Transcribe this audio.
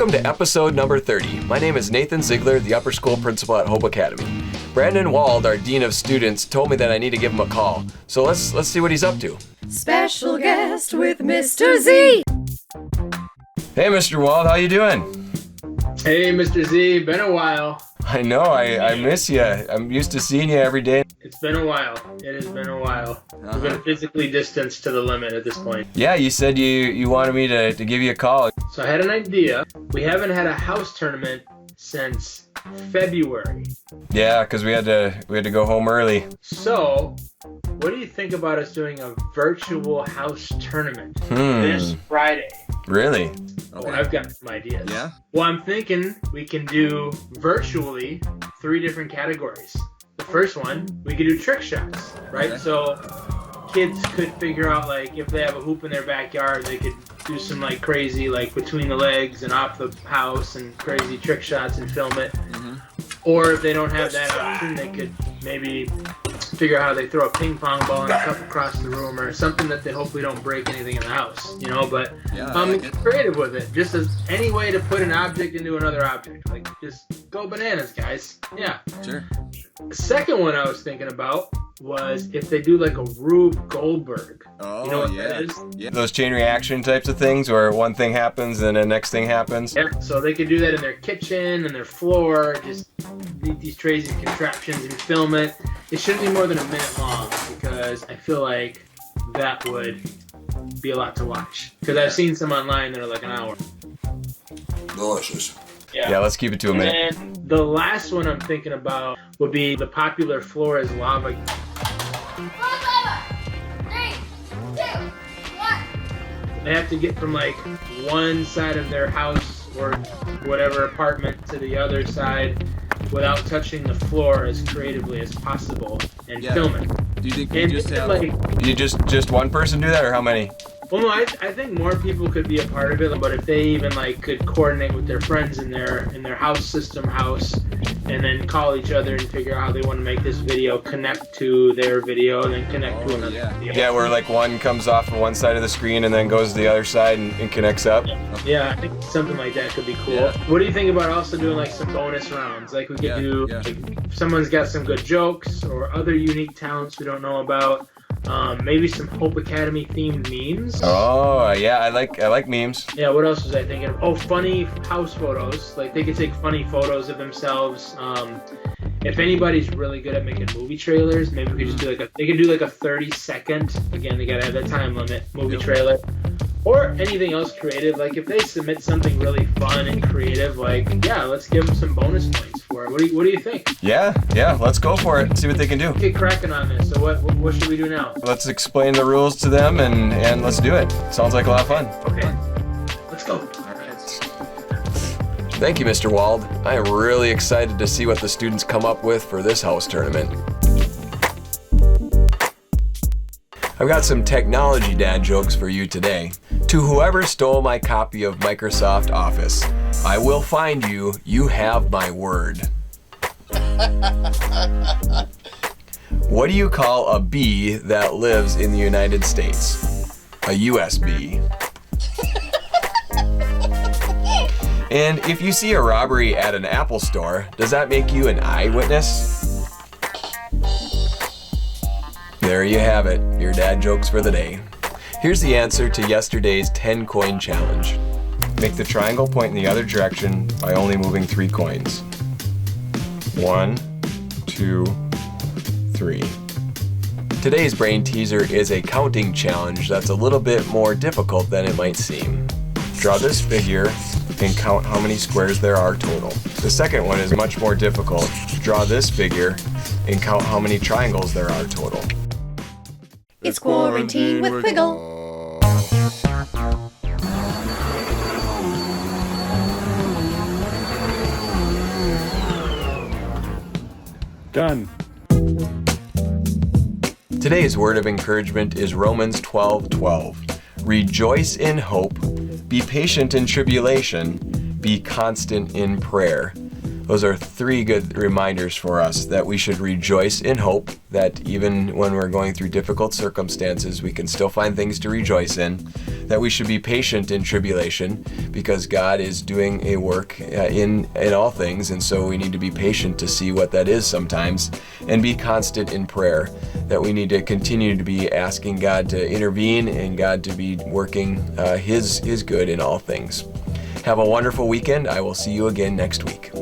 Welcome to episode number 30. My name is Nathan Ziegler, the upper school principal at Hope Academy. Brandon Wald, our dean of students, told me that I need to give him a call. So let's see what he's up to. Special guest with Mr. Z. Hey, Mr. Wald, how you doing? Hey, Mr. Z, been a while. I know, I miss you. I'm used to seeing you every day. It's been a while. It has been a while. We've been physically distanced to the limit at this point. Yeah, you said you wanted me to give you a call. So I had an idea. We haven't had a house tournament since February. Yeah, because we had to go home early. So, what do you think about us doing a virtual house tournament this Friday? Really? Oh, I've got some ideas. Yeah? Well, I'm thinking we can do virtually 3 different categories. The first one, we could do trick shots, right? Okay. So kids could figure out, like, if they have a hoop in their backyard, they could do some, like, crazy, like, between the legs and off the house and crazy trick shots and film it. Mm-hmm. Or if they don't have that option, they could maybe figure out how they throw a ping pong ball and a cup across the room or something that they hopefully don't break anything in the house, you know, but get creative with it. Just as any way to put an object into another object. Like, just go bananas, guys. Yeah. Sure. The second one I was thinking about was if they do like a Rube Goldberg. Oh, you know what that is? Yeah. Those chain reaction types of things where one thing happens and the next thing happens. Yeah, so they could do that in their kitchen and their floor, just these crazy contraptions and film it. It shouldn't be more than a minute long because I feel like that would be a lot to watch. Because I've seen some online that are like an hour. Delicious. Yeah, let's keep it to a minute. And the last one I'm thinking about would be the popular floor is lava. 3, 2, 1. They have to get from like one side of their house or whatever apartment to the other side without touching the floor as creatively as possible and film it. Do you think And you just one person do that, or how many? Well, no, I think more people could be a part of it, but if they even like could coordinate with their friends in their house, and then call each other and figure out how they want to make this video connect to their video and then connect to another video. Yeah, where like one comes off of one side of the screen and then goes to the other side and connects up. Yeah, I think something like that could be cool. Yeah. What do you think about also doing like some bonus rounds? Like we could do, like, if someone's got some good jokes or other unique talents we don't know about. Maybe some Hope Academy themed memes. Oh yeah, I like memes. Yeah, what else was I thinking of? Oh, funny house photos. Like they could take funny photos of themselves. If anybody's really good at making movie trailers, maybe we could just do they could do like a 30-second, again, they gotta have that time limit, movie trailer. Or anything else creative. Like if they submit something really fun and creative, like, yeah, let's give them some bonus points for it. What do you think? Yeah, let's go for it and see what they can do. Get cracking on this. So what should we do now? Let's explain the rules to them and let's do it. Sounds like a lot of fun. Okay, let's go. Thank you, Mr. Wald. I am really excited to see what the students come up with for this house tournament. I've got some technology dad jokes for you today. To whoever stole my copy of Microsoft Office, I will find you. You have my word. What do you call a bee that lives in the United States? A USB. And if you see a robbery at an Apple store, does that make you an eyewitness? There you have it, your dad jokes for the day. Here's the answer to yesterday's 10-coin challenge. Make the triangle point in the other direction by only moving 3 coins. 1, 2, 3. Today's brain teaser is a counting challenge that's a little bit more difficult than it might seem. Draw this figure and count how many squares there are total. The second one is much more difficult. Draw this figure and count how many triangles there are total. It's Quarantine with Wiggle. Done. Today's word of encouragement is Romans 12:12. Rejoice in hope, be patient in tribulation, be constant in prayer. Those are 3 good reminders for us that we should rejoice in hope, that even when we're going through difficult circumstances, we can still find things to rejoice in, that we should be patient in tribulation because God is doing a work in all things, and so we need to be patient to see what that is sometimes, and be constant in prayer, that we need to continue to be asking God to intervene and God to be working His good in all things. Have a wonderful weekend. I will see you again next week.